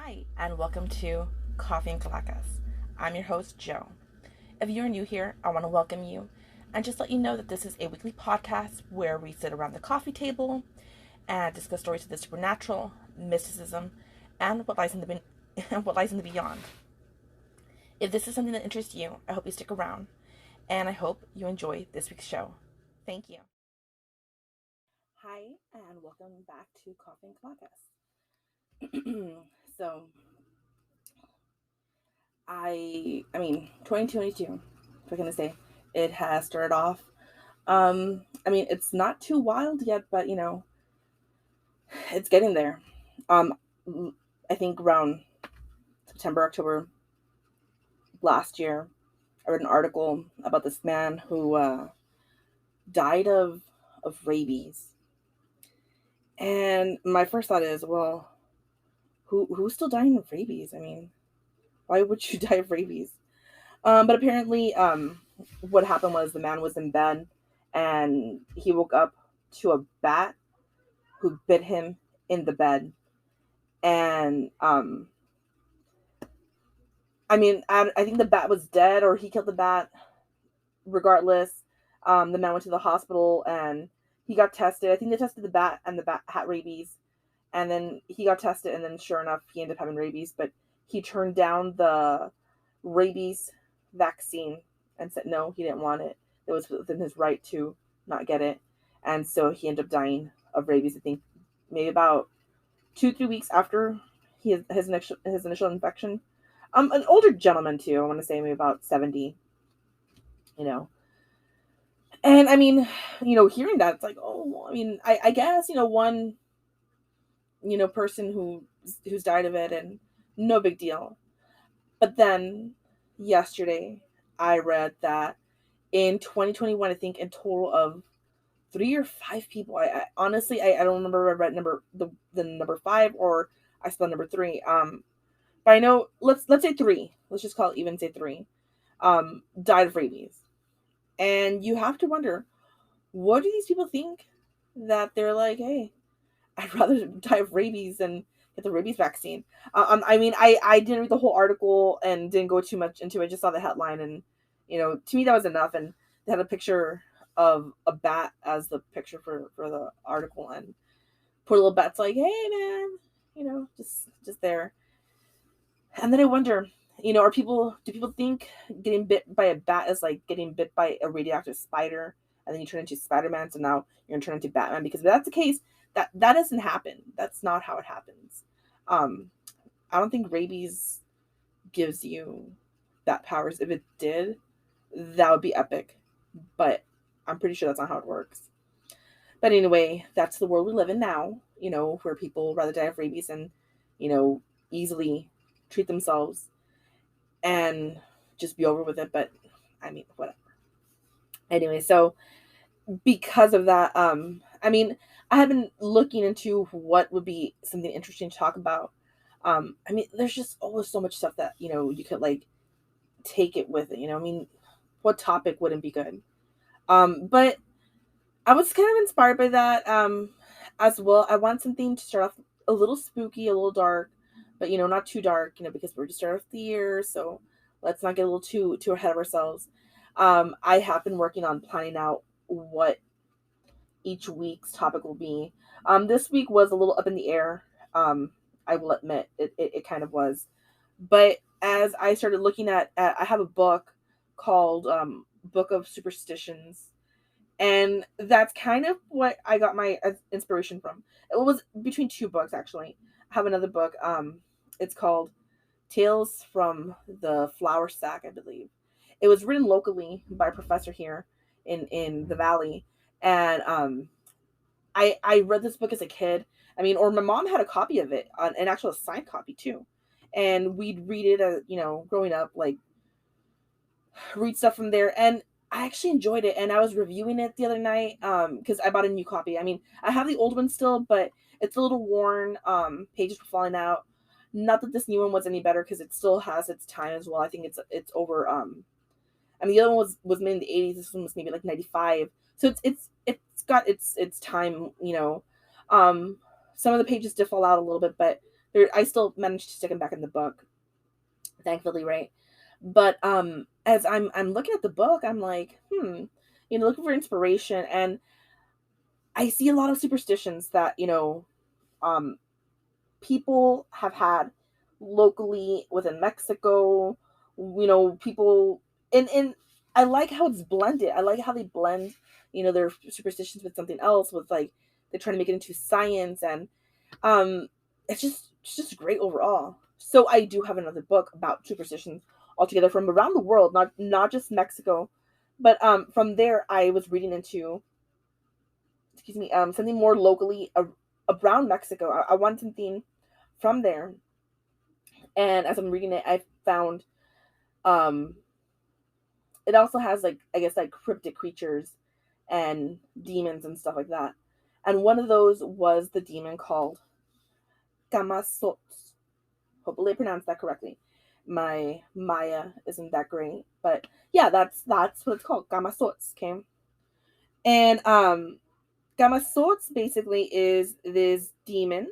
Hi, and welcome to Coffee and Calacas. I'm your host, Joe. If you're new here, I want to welcome you and just let you know that this is a weekly podcast where we sit around the coffee table and discuss stories of the supernatural, mysticism, and what lies in the what lies in the beyond. If this is something that interests you, I hope you stick around, and I hope you enjoy this week's show. Thank you. Hi, and welcome back to Coffee and Calacas. So, I mean, 2022, if we're gonna say, it has started off. It's not too wild yet, but it's getting there. Um, I think around September, October last year, I read an article about this man who died of rabies, and my first thought is, well, who's still dying of rabies? I mean, why would you die of rabies? But apparently, what happened was the man was in bed and he woke up to a bat who bit him in the bed. And I think the bat was dead or he killed the bat. Regardless, the man went to the hospital and he got tested. I think they tested the bat and the bat had rabies. And then he got tested, and then sure enough, he ended up having rabies. But he turned down the rabies vaccine and said no, he didn't want it. It was within his right to not get it, and so he ended up dying of rabies. I think maybe about 2-3 weeks after his initial infection. An older gentleman too. I want to say maybe about 70. You know, and I mean, hearing that, it's like, oh, I mean, I guess one person who's died of it, and no big deal. But then yesterday I read that in 2021, I think in total of 3 or 5 people. I honestly, I don't remember. I read the number five, or I spelled number three. But I know, let's say three. Let's just call it even. Say three. Died of rabies, and you have to wonder, what do these people think, that they're like, hey, I'd rather die of rabies than get the rabies vaccine. I didn't read the whole article and didn't go too much into it. I just saw the headline, and to me that was enough. And they had a picture of a bat as the picture for the article, and poor little bat's like, hey man, just there. And then I wonder, do people think getting bit by a bat is like getting bit by a radioactive spider, and then you turn into Spider-Man, so now you're gonna turn into Batman? Because if that's the case, that doesn't happen. That's not how it happens. Um, I don't think rabies gives you that powers. If it did, that would be epic. But I'm pretty sure that's not how it works. But anyway, that's the world we live in now, where people rather die of rabies and, easily treat themselves and just be over with it. But I mean, whatever. Anyway, so because of that, I have been looking into what would be something interesting to talk about. There's just always so much stuff that you could like take it with it. What topic wouldn't be good? But I was kind of inspired by that as well. I want something to start off a little spooky, a little dark, but not too dark. Because we're just starting off the year, so let's not get a little too ahead of ourselves. I have been working on planning out what each week's topic will be. This week was a little up in the air. I will admit it kind of was. But as I started looking I have a book called Book of Superstitions. And that's kind of what I got my inspiration from. It was between two books, actually. I have another book. It's called Tales from the Flour Sack, I believe. It was written locally by a professor here in the valley, and I read this book as a kid. Or my mom had a copy of it, an actual signed copy too, and we'd read it as growing up, like read stuff from there, and I actually enjoyed it. And I was reviewing it the other night because I bought a new copy. I have the old one still, but it's a little worn. Pages were falling out. Not that this new one was any better, because it still has its time as well. I think it's over. The other one was made in the 80s. This one was maybe like 95. So it's got its time. Some of the pages did fall out a little bit, but I still managed to stick him back in the book, thankfully, right? But as I'm looking at the book, I'm like, looking for inspiration, and I see a lot of superstitions that um people have had locally within Mexico. People, and I like how it's blended. I like how they blend, their superstitions with something else. With like they're trying to make it into science, and um, it's just great overall. So I do have another book about superstitions altogether from around the world, not just Mexico, but from there I was reading into, excuse me, something more locally around Mexico. I want something from there, and as I'm reading it, I found um it also has, like, I guess, like cryptic creatures and demons and stuff like that. And one of those was the demon called Camazotz. Hopefully I pronounced that correctly. My Maya isn't that great, but yeah, that's what it's called, Camazotz. Okay, and Camazotz basically is this demon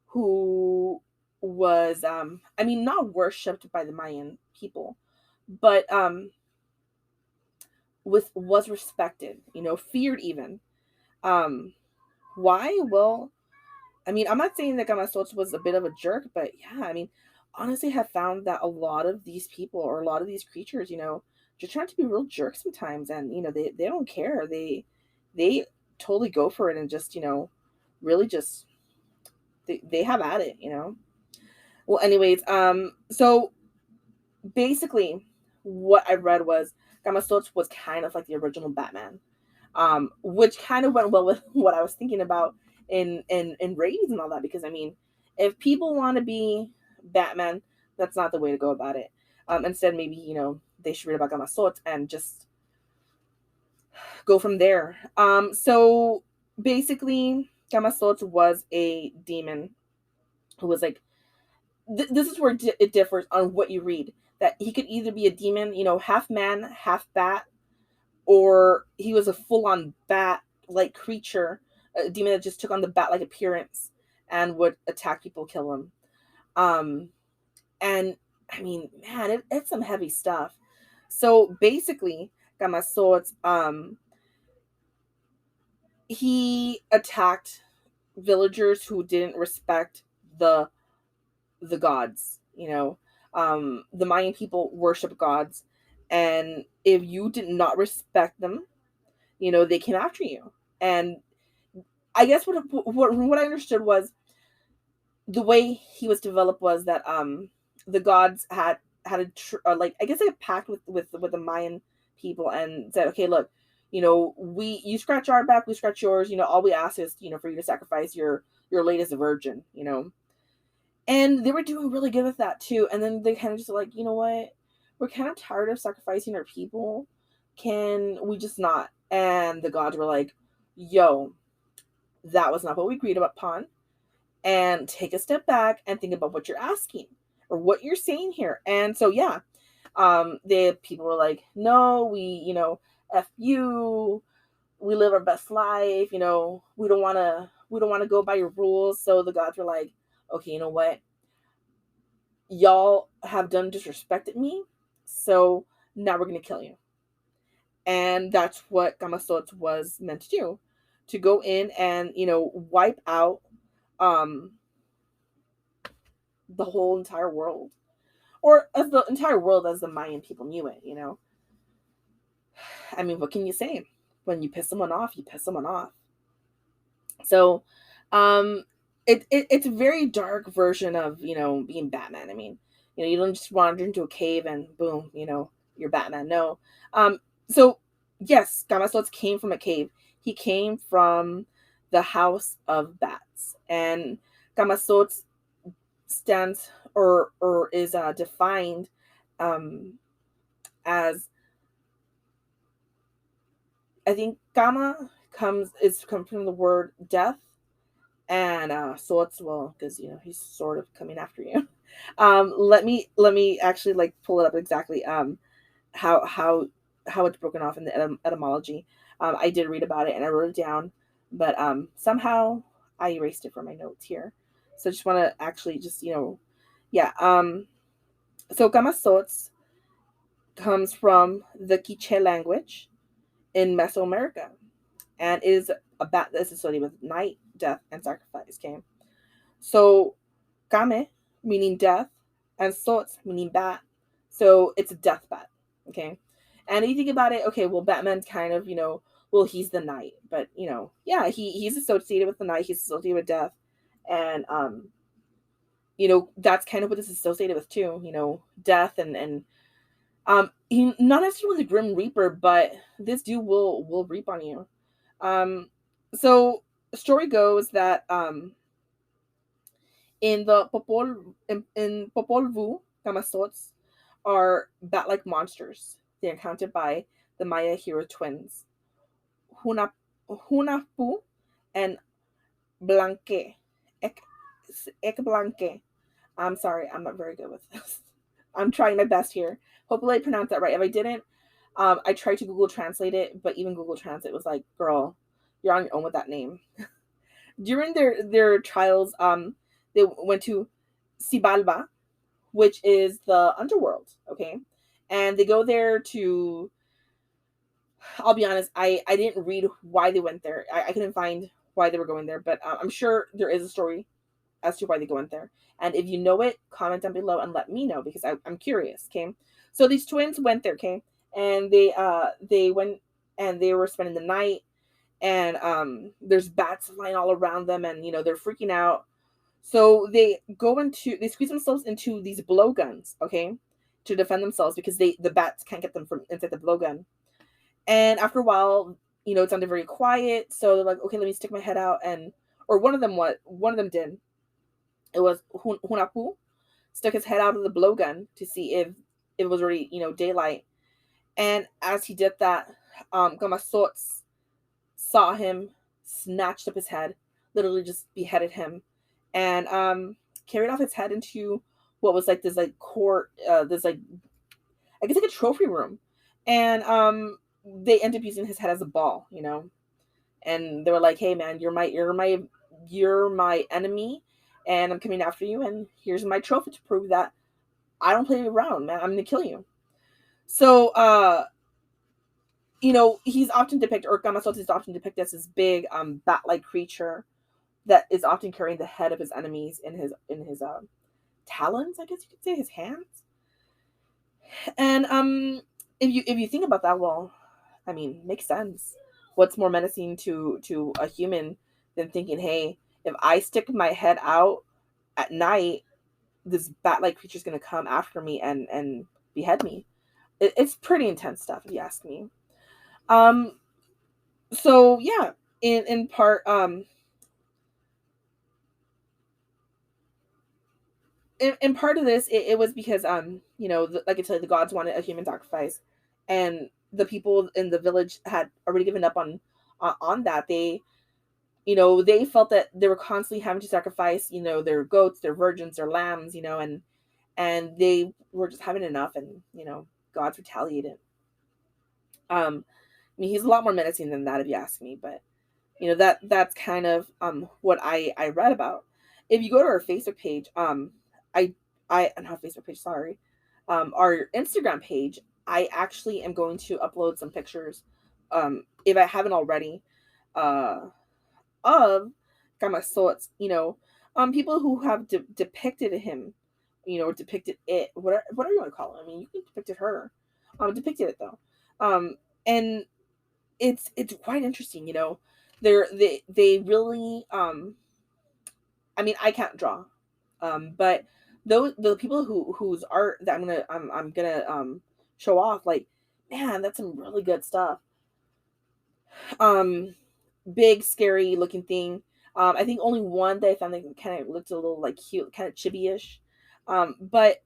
who was, I mean, not worshipped by the Mayan people, but was respected, feared even. Um, why? Well, I mean, I'm not saying that Gamasuch was a bit of a jerk, but yeah, I mean, honestly, have found that a lot of these people or a lot of these creatures, just trying to be real jerks sometimes, and they don't care. They totally go for it and just really just they have at it. Well, anyways, so basically, what I read was Gamasuch was kind of like the original Batman, which kind of went well with what I was thinking about in rabies and all that. Because I mean, if people want to be Batman, that's not the way to go about it. Instead, maybe they should read about Camazotz and just go from there. So basically, Camazotz was a demon who was like, this is where it differs on what you read. That he could either be a demon, half man, half bat, or he was a full-on bat-like creature, a demon that just took on the bat-like appearance and would attack people, kill them. Um, and I mean, man, it's some heavy stuff. So basically, Camazotz, he attacked villagers who didn't respect the the gods. The Mayan people worship gods, and if you did not respect them, they came after you. And I guess what I understood was the way he was developed was that the gods had like, I guess, like a pact with the Mayan people, and said, okay, look, you scratch our back, we scratch yours. All we ask is for you to sacrifice your latest virgin. And they were doing really good with that too. And then they kind of just like, you know what, we're kind of tired of sacrificing our people. Can we just not? And the gods were like, yo, that was not what we agreed upon, and take a step back and think about what you're asking or what you're saying here. And so yeah, the people were like, no, we, f you, we live our best life, we don't want to go by your rules. So the gods were like, okay, you know what, y'all have done disrespected me, so now we're gonna kill you. And that's what Gamasuts was meant to do, to go in and wipe out um the whole entire world, or as the entire world as the Mayan people knew it. I mean, what can you say? When you piss someone off, you piss someone off. So, um, it's a very dark version of being Batman. I mean, you don't just wander into a cave and boom, you're Batman. No. So yes, Gamasuts came from a cave. He came from the House of Bats, and Gamasuts stands or is defined um, as, I think, Gamma comes from the word death, and swords, well, because he's sort of coming after you. Let me actually like pull it up exactly, how it's broken off in the etymology. I did read about it and I wrote it down, but somehow I erased it from my notes here. So I just want to actually just, yeah. So Camazotz comes from the Quiche language in Mesoamerica, and it is a bat that is associated with night, death, and sacrifice. Okay, so Kame meaning death, and Sotz meaning bat. So it's a death bat. Okay, and if you think about it, okay, well, Batman's kind of, well, he's the night, but yeah, he's associated with the night. He's associated with death, and that's kind of what this is associated with too. Death and he not necessarily the Grim Reaper, but this dude will reap on you. So the story goes that in Popol Vuh, Camazotz are bat-like monsters. They're encountered by the Maya hero twins, Huna, Hunapu and Blanque. Ek, Ek Blanque. I'm sorry, I'm not very good with this. I'm trying my best here. Hopefully I pronounced that right. If I didn't, I tried to Google Translate it, but even Google Translate was like, girl, you're on your own with that name. During their trials, they went to Sibalba, which is the underworld, okay? And they go there to, I'll be honest, I didn't read why they went there. I couldn't find why they were going there, but I'm sure there is a story as to why they go in there. And if you know it, comment down below and let me know, because I'm curious, okay? So these twins went there, okay? And they went and they were spending the night, and there's bats flying all around them, and they're freaking out. So they squeeze themselves into these blowguns, okay, to defend themselves, because the bats can't get them from inside the blowgun. And after a while, it sounded very quiet, so they're like, okay, let me stick my head out, and or one of them did. It was Hunapu stuck his head out of the blowgun to see if it was already daylight. And as he did that, Camazotz saw him, snatched up his head, literally just beheaded him, and carried off his head into what was like this like court, this like, I guess, like a trophy room, and they end up using his head as a ball, and they were like, "Hey man, you're my enemy, and I'm coming after you, and here's my trophy to prove that I don't play around, man. I'm gonna kill you." So he's often depicted, or Camazotz is often depicted as this big bat-like creature that is often carrying the head of his enemies in his talons, I guess you could say, his hands. And if you think about that, well, I mean, makes sense. What's more menacing to a human than thinking, hey, if I stick my head out at night, this bat-like creature is going to come after me and behead me. It's pretty intense stuff, if you ask me. Um, so yeah, in part, in part of this, it was because like I said, the gods wanted a human sacrifice, and the people in the village had already given up on that. They felt that they were constantly having to sacrifice, their goats, their virgins, their lambs, and they were just having enough, and gods retaliated. I mean, he's a lot more menacing than that, if you ask me, but that's kind of what I read about. If you go to our Facebook page, I not Facebook page, sorry, our Instagram page, I actually am going to upload some pictures, if I haven't already, uh, of Camazotz, people who have depicted him, or depicted it, whatever you want to call it. I mean, you can depicted her, depicted it though, and it's quite interesting. They really, I mean, I can't draw, but those the people whose art that I'm gonna show off, like, man, that's some really good stuff. Um, Big, scary looking thing. I think only one that I found that kind of looked a little like cute, kind of chibi-ish. But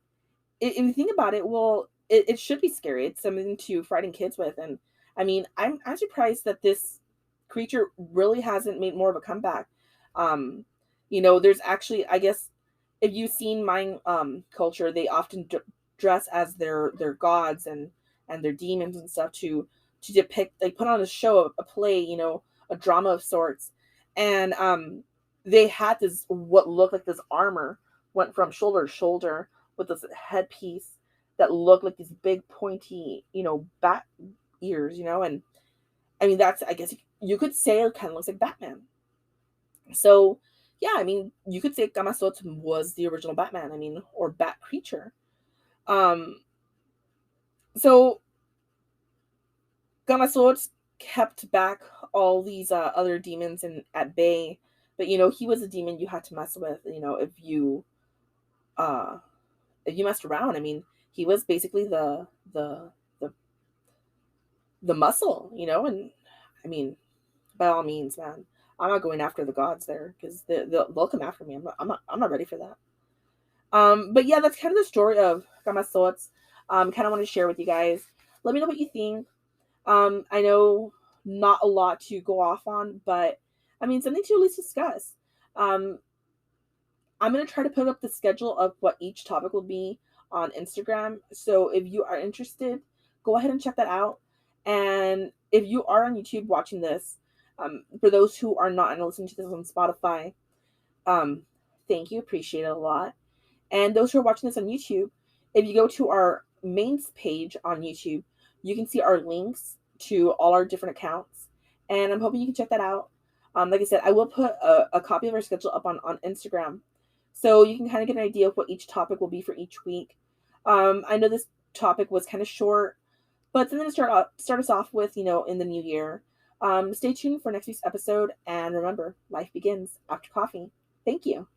if you think about it, well, it should be scary. It's something to frighten kids with, and I mean, I'm surprised that this creature really hasn't made more of a comeback. Um, there's actually, I guess, if you've seen Mayan culture, they often dress as their gods and their demons and stuff to depict, like, put on a show, a play, a drama of sorts, and they had this what looked like this armor went from shoulder to shoulder with this headpiece that looked like these big pointy, bat ears, and I mean that's I guess you could say it kind of looks like Batman. So yeah, I mean you could say Camazotz was the original Batman. I mean, or Bat creature. Um, so Camazotz kept back all these other demons at bay, but he was a demon you had to mess with. Uh, if you messed around, I mean, he was basically the the muscle, and I mean, by all means, man, I'm not going after the gods there because they'll come after me. I'm not ready for that. But yeah, that's kind of the story of Camazotz. Kind of want to share with you guys. Let me know what you think. I know not a lot to go off on, but I mean something to at least discuss. Um, I'm gonna try to put up the schedule of what each topic will be on Instagram. So if you are interested, go ahead and check that out. And if you are on YouTube watching this, for those who are not and listening to this on Spotify, um, thank you, appreciate it a lot. And those who are watching this on YouTube, if you go to our mains page on YouTube, you can see our links to all our different accounts. And I'm hoping you can check that out. Like I said, I will put a copy of our schedule up on Instagram. So you can kind of get an idea of what each topic will be for each week. I know this topic was kind of short, but something to start us off with, in the new year. Stay tuned for next week's episode. And remember, life begins after coffee. Thank you.